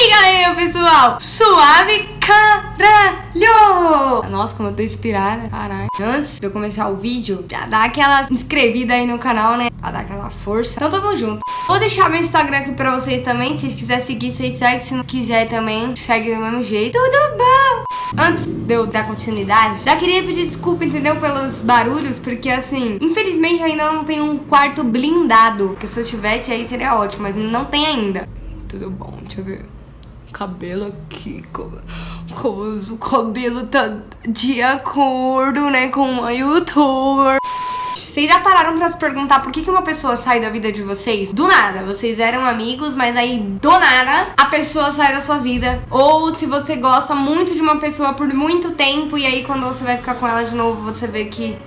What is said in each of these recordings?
aí, galerinha, pessoal? Suave caralho! Nossa, como eu tô inspirada, caralho. Antes de eu começar o vídeo, já dá aquela inscrevida aí no canal, né? Pra dar aquela força. Então tamo junto. Vou deixar meu Instagram aqui pra vocês também. Se vocês quiserem seguir, vocês seguem. Se não quiser também, segue do mesmo jeito. Tudo bom? Antes de eu dar continuidade, já queria pedir desculpa, entendeu? Pelos barulhos, porque assim, infelizmente ainda não tem um quarto blindado. Porque se eu tivesse aí seria ótimo, mas não tem ainda. Tudo bom, deixa eu ver. Cabelo aqui, o cabelo tá de acordo, né, com uma youtuber. Vocês já pararam pra se perguntar por que uma pessoa sai da vida de vocês? Do nada, vocês eram amigos, mas aí do nada a pessoa sai da sua vida. Ou se você gosta muito de uma pessoa por muito tempo e aí quando você vai ficar com ela de novo, você vê que...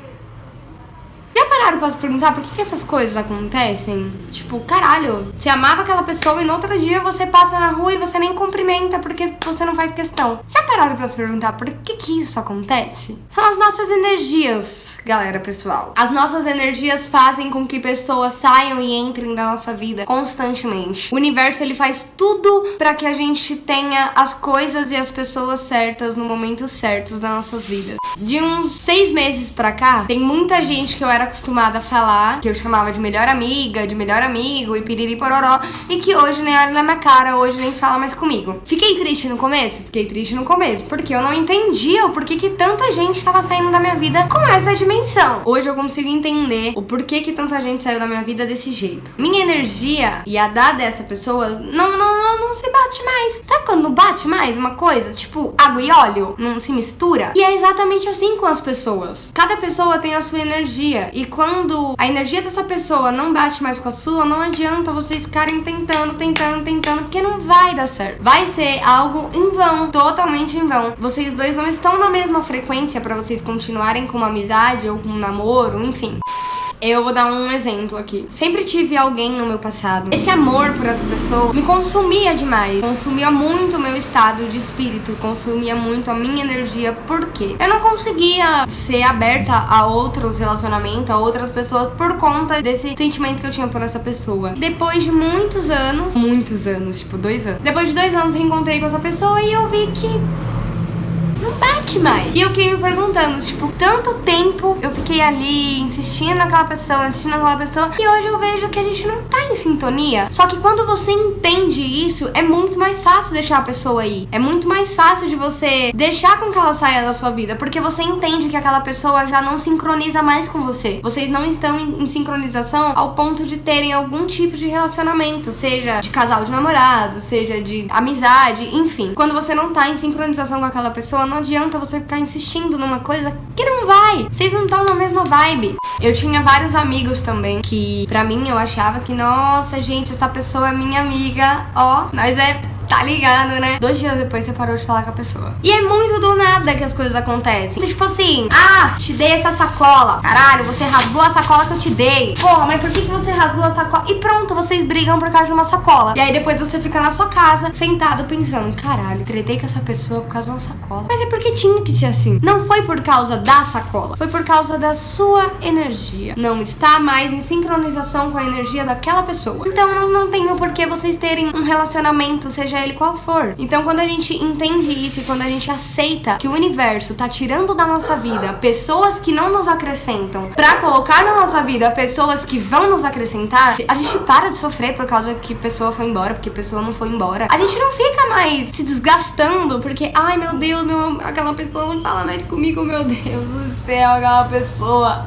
Já pararam pra se perguntar por que essas coisas acontecem? Tipo, caralho, você amava aquela pessoa e no outro dia você passa na rua e você nem cumprimenta porque você não faz questão. Já pararam pra se perguntar por que isso acontece? São as nossas energias, galera, pessoal. As nossas energias fazem com que pessoas saiam e entrem da nossa vida constantemente. O universo, ele faz tudo pra que a gente tenha as coisas e as pessoas certas no momento certos das nossas vidas. De uns 6 meses pra cá, tem muita gente que eu era acostumada a falar, que eu chamava de melhor amiga, de melhor amigo e piriri pororó, e que hoje nem olha na minha cara, hoje nem fala mais comigo. Fiquei triste no começo? Fiquei triste no começo, porque eu não entendia o porquê que tanta gente estava saindo da minha vida com essa dimensão. Hoje eu consigo entender o porquê que tanta gente saiu da minha vida desse jeito. Minha energia e a da dessa pessoa não se bate mais. Sabe quando não bate mais uma coisa? Tipo, água e óleo não se mistura? E é exatamente assim com as pessoas. Cada pessoa tem a sua energia. E quando a energia dessa pessoa não bate mais com a sua, não adianta vocês ficarem tentando, porque não vai dar certo. Vai ser algo em vão, totalmente em vão. Vocês dois não estão na mesma frequência pra vocês continuarem com uma amizade ou com um namoro, enfim. Eu vou dar um exemplo aqui. Sempre tive alguém no meu passado. Esse amor por essa pessoa me consumia demais. Consumia muito o meu estado de espírito. Consumia muito a minha energia. Por quê? Eu não conseguia ser aberta a outros relacionamentos, a outras pessoas, por conta desse sentimento que eu tinha por essa pessoa. Depois de muitos anos, tipo 2 anos. Depois de 2 anos eu reencontrei com essa pessoa e eu vi que não bate mais. E eu fiquei me perguntando, tipo, tanto tempo eu fiquei ali insistindo naquela pessoa, e hoje eu vejo que a gente não tá em sintonia. Só que quando você entende isso, é muito mais fácil deixar a pessoa aí. É muito mais fácil de você deixar com que ela saia da sua vida, porque você entende que aquela pessoa já não sincroniza mais com você. Vocês não estão em sincronização ao ponto de terem algum tipo de relacionamento, seja de casal de namorado, seja de amizade, enfim. Quando você não tá em sincronização com aquela pessoa, não adianta você ficar insistindo numa coisa que não vai. Vocês não estão na mesma vibe. Eu tinha vários amigos também que, pra mim, eu achava que, nossa, gente, essa pessoa é minha amiga. Ó, nós tá ligado, né? 2 dias depois você parou de falar com a pessoa. E é muito do nada que as coisas acontecem. Tipo assim, te dei essa sacola. Caralho, você rasgou a sacola que eu te dei. Porra, mas por que você rasgou a sacola? E pronto, vocês brigam por causa de uma sacola. E aí depois você fica na sua casa, sentado, pensando, caralho, tretei com essa pessoa por causa de uma sacola. Mas é porque tinha que ser assim. Não foi por causa da sacola. Foi por causa da sua energia. Não está mais em sincronização com a energia daquela pessoa. Então não tem o porquê vocês terem um relacionamento, seja ele qual for. Então quando a gente entende isso e quando a gente aceita que o universo tá tirando da nossa vida pessoas que não nos acrescentam pra colocar na nossa vida pessoas que vão nos acrescentar, a gente para de sofrer por causa que pessoa foi embora, porque pessoa não foi embora. A gente não fica mais se desgastando porque, ai meu Deus, aquela pessoa não fala mais comigo, meu Deus do céu, aquela pessoa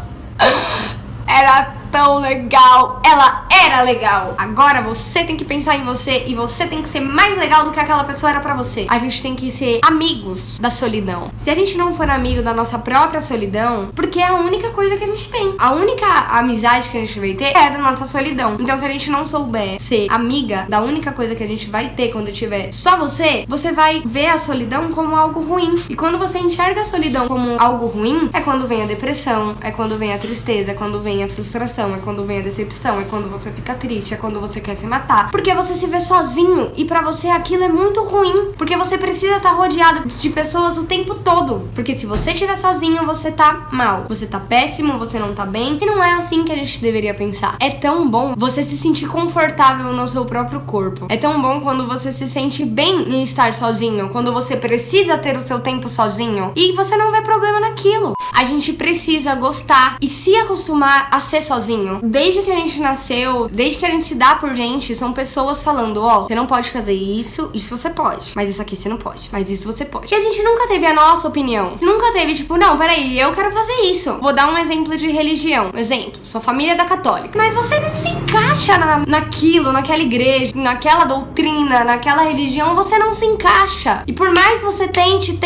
era tão legal, ela era legal. Agora você tem que pensar em você e você tem que ser mais legal do que aquela pessoa era pra você. A gente tem que ser amigos da solidão. Se a gente não for amigo da nossa própria solidão, porque é a única coisa que a gente tem. A única amizade que a gente vai ter é da nossa solidão. Então se a gente não souber ser amiga da única coisa que a gente vai ter quando tiver só você, você vai ver a solidão como algo ruim. E quando você enxerga a solidão como algo ruim, é quando vem a depressão, é quando vem a tristeza, é quando vem a frustração, frustração, é quando vem a decepção, é quando você fica triste, é quando você quer se matar. Porque você se vê sozinho e pra você aquilo é muito ruim. Porque você precisa estar rodeado de pessoas o tempo todo. Porque se você estiver sozinho, você tá mal. Você tá péssimo, você não tá bem. E não é assim que a gente deveria pensar. É tão bom você se sentir confortável no seu próprio corpo. É tão bom quando você se sente bem em estar sozinho. Quando você precisa ter o seu tempo sozinho. E você não vê problema naquilo. A gente precisa gostar e se acostumar a ser sozinho. Desde que a gente nasceu, desde que a gente se dá por gente, são pessoas falando, ó, você não pode fazer isso, isso você pode. Mas isso aqui você não pode, mas isso você pode. E a gente nunca teve a nossa opinião. Nunca teve, tipo, não, peraí, eu quero fazer isso. Vou dar um exemplo de religião. Exemplo, sua família é da católica. Mas você não se encaixa naquilo, naquela igreja, naquela doutrina, naquela religião, você não se encaixa. E por mais que você tente,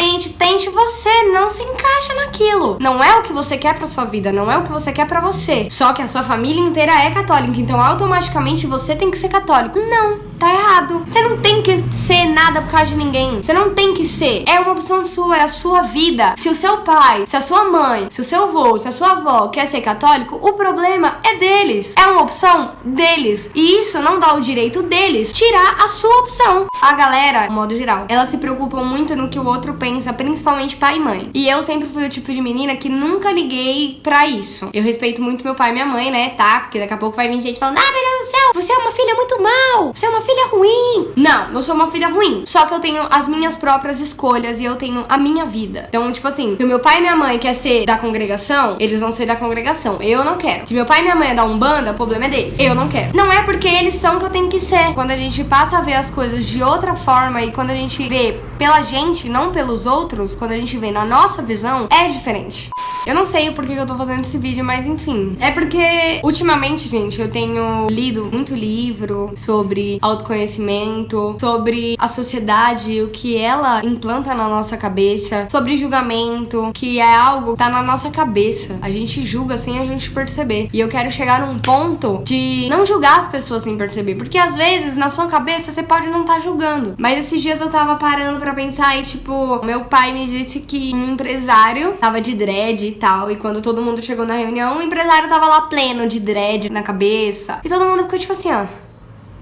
você não se encaixa naquilo. Não é o que você quer pra sua vida, não é o que você quer pra você. Só que a sua família inteira é católica, então automaticamente você tem que ser católico. Não, tá errado. Você não tem que ser nada por causa de ninguém. Você não tem que ser. É uma opção sua, é a sua vida. Se o seu pai, se a sua mãe, se o seu avô, se a sua avó quer ser católico, o problema é deles. É uma opção deles. E isso não dá o direito deles tirar a sua opção. A galera, de modo geral, ela se preocupa muito no que o outro pensa, principalmente pai e mãe. E eu sempre fui o tipo de menina que nunca liguei pra isso. Eu respeito muito meu pai e minha mãe, né, tá? Porque daqui a pouco vai vir gente falando, ah, meu Deus do céu, você é uma filha muito mal, você é uma filha ruim. Não, não sou uma filha ruim. Só que eu tenho as minhas próprias escolhas e eu tenho a minha vida. Então, tipo assim, se o meu pai e minha mãe quer ser da congregação, eles vão ser da congregação. Eu não quero. Se meu pai e minha mãe é da Umbanda, o problema é deles. Eu não quero. Não é porque eles são que eu tenho que ser. Quando a gente passa a ver as coisas de outra forma e quando a gente vê pela gente, não pelos outros, quando a gente vê na nossa visão, é diferente. Eu não sei o porquê que eu tô fazendo esse vídeo, mas enfim. É porque, ultimamente, gente, eu tenho lido muito livro sobre autoconhecimento, sobre a sociedade, o que ela implanta na nossa cabeça, sobre julgamento, que é algo que tá na nossa cabeça. A gente julga sem a gente perceber. E eu quero chegar num ponto de não julgar as pessoas sem perceber. Porque às vezes, na sua cabeça, você pode não estar julgando. Mas esses dias eu tava parando pra pensar e, tipo, meu pai me disse que um empresário tava de dread e tal. E quando todo mundo chegou na reunião, o empresário tava lá pleno de dread na cabeça. E todo mundo ficou tipo assim, ó.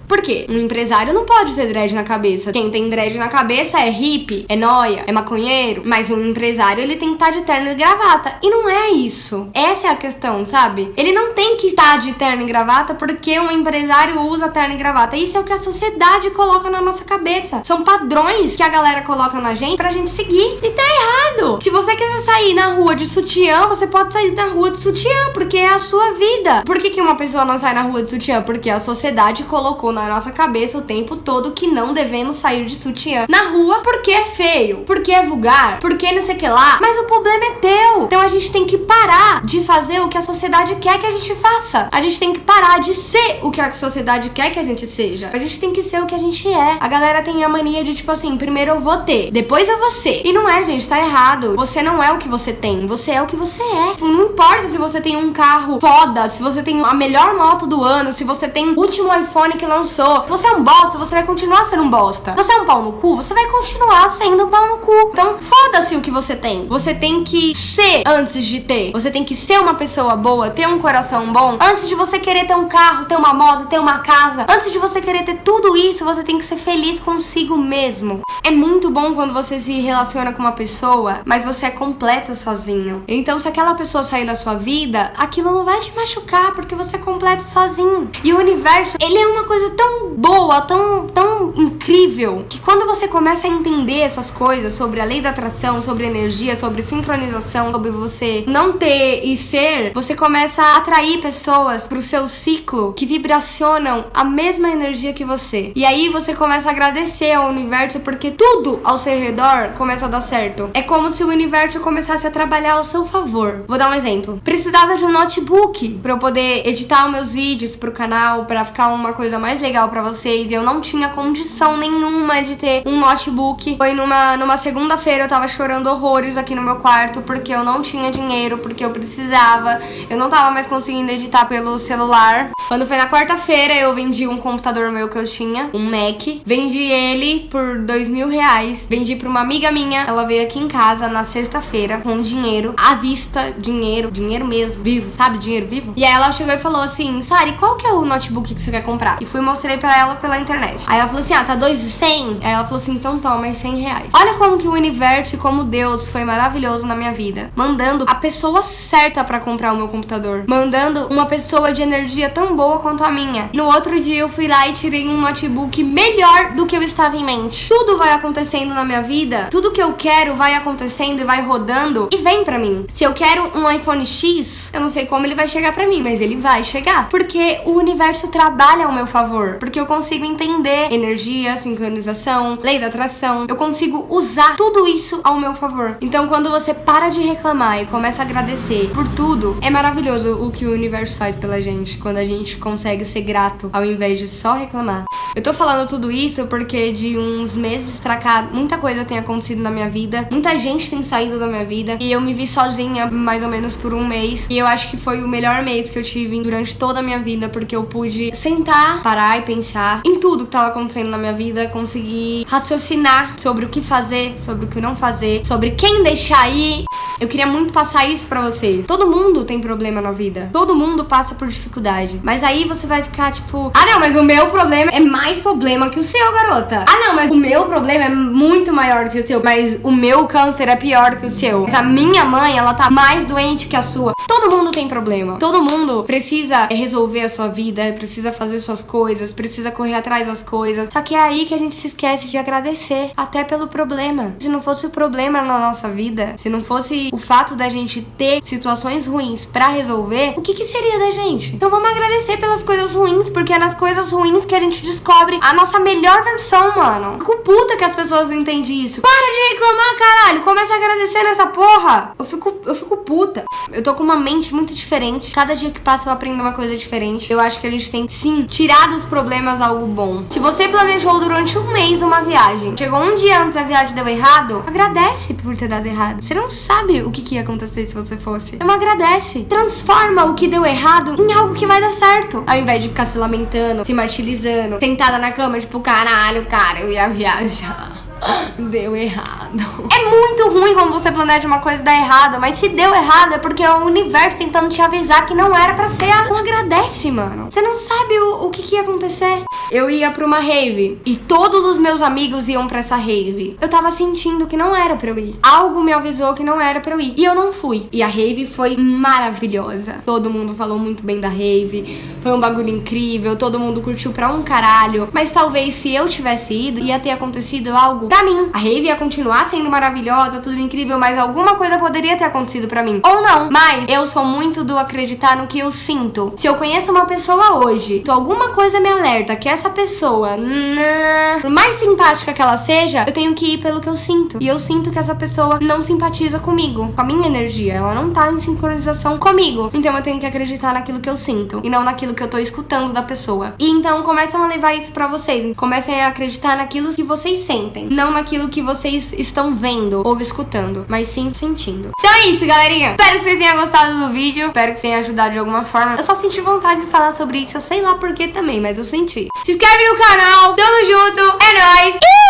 Por quê? Um empresário não pode ter dread na cabeça. Quem tem dread na cabeça é hippie, é nóia, é maconheiro. Mas um empresário, ele tem que estar de terno e gravata. E não é isso. Essa é a questão, sabe? Ele não tem que estar de terno e gravata porque um empresário usa terno e gravata. Isso é o que a sociedade coloca na nossa cabeça. São padrões que a galera coloca na gente pra gente seguir. E tá errado. Se você quiser sair na rua de sutiã, você pode sair na rua de sutiã, porque é a sua vida. Por que uma pessoa não sai na rua de sutiã? Porque a sociedade colocou na nossa cabeça o tempo todo que não devemos sair de sutiã na rua porque é feio, porque é vulgar, porque não sei o que lá. Mas o problema é teu. Então a gente tem que parar de fazer o que a sociedade quer que a gente faça. A gente tem que parar de ser o que a sociedade quer que a gente seja. A gente tem que ser o que a gente é. A galera tem a mania de tipo assim, primeiro eu vou ter, depois eu vou ser. E não é, gente, tá errado. Você não é o que você tem, você é o que você é. Não importa se você tem um carro foda, se você tem a melhor moto do ano, se você tem o último iPhone que lançou. Se você é um bosta, você vai continuar sendo um bosta. Você é um pau no cu, você vai continuar sendo um pau no cu. Então, foda-se o que você tem. Você tem que ser antes de ter. Você tem que ser uma pessoa boa, ter um coração bom. Antes de você querer ter um carro, ter uma moto, ter uma casa. Antes de você querer ter tudo isso, você tem que ser feliz consigo mesmo. É muito bom quando você se relaciona com uma pessoa, mas você é completo sozinho. Então, se aquela pessoa sair da sua vida, aquilo não vai te machucar, porque você é completo sozinho. E o universo, ele é uma coisa tão boa, tão incrível, que quando você começa a entender essas coisas sobre a lei da atração, sobre energia, sobre sincronização, sobre você não ter e ser, você começa a atrair pessoas pro seu ciclo que vibracionam a mesma energia que você. E aí você começa a agradecer ao universo porque tudo ao seu redor começa a dar certo. É como se o universo começasse a trabalhar ao seu favor. Vou dar um exemplo. Precisava de um notebook pra eu poder editar os meus vídeos pro canal, pra ficar uma coisa mais legal pra vocês, e eu não tinha condição intenção nenhuma de ter um notebook. Foi numa segunda-feira, eu tava chorando horrores aqui no meu quarto, porque eu não tinha dinheiro, porque eu precisava. Eu não tava mais conseguindo editar pelo celular. Quando foi na quarta-feira, eu vendi um computador meu que eu tinha, um Mac. Vendi ele por R$2.000. Vendi pra uma amiga minha. Ela veio aqui em casa na sexta-feira com dinheiro à vista, dinheiro mesmo, vivo, sabe? Dinheiro vivo. E aí ela chegou e falou assim: Sari, qual que é o notebook que você quer comprar? E fui e mostrei pra ela pela internet. Aí ela falou assim: ah, tá 2.100? Aí ela falou assim: então toma, R$100. Olha como que o universo e como Deus foi maravilhoso na minha vida, mandando a pessoa certa pra comprar o meu computador, mandando uma pessoa de energia tão boa quanto a minha. No outro dia eu fui lá e tirei um notebook melhor do que eu estava em mente. Tudo vai acontecendo na minha vida, tudo que eu quero vai acontecendo e vai rodando e vem pra mim. Se eu quero um iPhone X, eu não sei como ele vai chegar pra mim, mas ele vai chegar, porque o universo trabalha ao meu favor, porque eu consigo entender energia, sincronização, lei da atração, eu consigo usar tudo isso ao meu favor. Então quando você para de reclamar e começa a agradecer por tudo, é maravilhoso o que o universo faz pela gente, quando a gente consegue ser grato ao invés de só reclamar. Eu tô falando tudo isso porque de uns meses pra cá, muita coisa tem acontecido na minha vida, muita gente tem saído da minha vida, e eu me vi sozinha mais ou menos por um mês, e eu acho que foi o melhor mês que eu tive durante toda a minha vida, porque eu pude sentar, parar e pensar em tudo que tava acontecendo na minha vida, conseguir raciocinar sobre o que fazer, sobre o que não fazer, sobre quem deixar ir. Eu queria muito passar isso pra vocês. Todo mundo tem problema na vida, todo mundo passa por dificuldade, mas aí você vai ficar tipo: ah não, mas o meu problema é mais problema que o seu, garota. Ah não, mas o meu problema é muito maior que o seu, mas o meu câncer é pior que o seu. Mas a minha mãe, ela tá mais doente que a sua. Todo mundo tem problema, todo mundo precisa resolver a sua vida, precisa fazer suas coisas, precisa correr atrás das coisas. Só que é aí que a gente se esquece de agradecer, até pelo problema. Se não fosse o problema na nossa vida, se não fosse o fato da gente ter situações ruins pra resolver, o que seria da gente? Então vamos agradecer pelas coisas ruins, porque é nas coisas ruins que a gente descobre a nossa melhor versão, mano. Fico puta que as pessoas não entendem isso. Para de reclamar, caralho. Começa a agradecer nessa porra. Eu fico puta. Eu tô com uma mente muito diferente. Cada dia que passa eu aprendo uma coisa diferente. Eu acho que a gente tem que, sim, tirar dos problemas algo bom. Se você planejou durante um mês uma viagem, chegou um dia antes a viagem deu errado, agradece por ter dado errado. Você não sabe o que ia acontecer se você fosse. Não agradece. Transforma o que deu errado em algo que vai dar certo. Ao invés de ficar se lamentando, se martirizando, sentada na cama, tipo, caralho, cara, eu ia viajar. Deu errado. É muito ruim quando você planeja uma coisa e dá errado, mas se deu errado é porque é o universo tentando te avisar que não era pra ser. Não agradece, mano. Você não sabe o que ia acontecer. Eu ia pra uma rave e todos os meus amigos iam pra essa rave. Eu tava sentindo que não era pra eu ir. Algo me avisou que não era pra eu ir e eu não fui. E a rave foi maravilhosa. Todo mundo falou muito bem da rave. Foi um bagulho incrível, todo mundo curtiu pra um caralho. Mas talvez se eu tivesse ido, ia ter acontecido algo pra mim. A rave ia continuar sendo maravilhosa, tudo incrível, mas alguma coisa poderia ter acontecido pra mim. Ou não. Mas eu sou muito do acreditar no que eu sinto. Se eu conheço uma pessoa hoje, se alguma coisa me alerta que essa pessoa, por mais simpática que ela seja, eu tenho que ir pelo que eu sinto. E eu sinto que essa pessoa não simpatiza comigo, com a minha energia. Ela não tá em sincronização comigo. Então eu tenho que acreditar naquilo que eu sinto e não naquilo que eu tô escutando da pessoa. E então começam a levar isso pra vocês. Comecem a acreditar naquilo que vocês sentem, não naquilo que vocês estão vendo ou escutando, mas sim sentindo. Então é isso, galerinha. Espero que vocês tenham gostado do vídeo. Espero que tenha ajudado de alguma forma. Eu só senti vontade de falar sobre isso. Eu sei lá por que também, mas eu senti. Se inscreve no canal. Tamo junto. É nóis.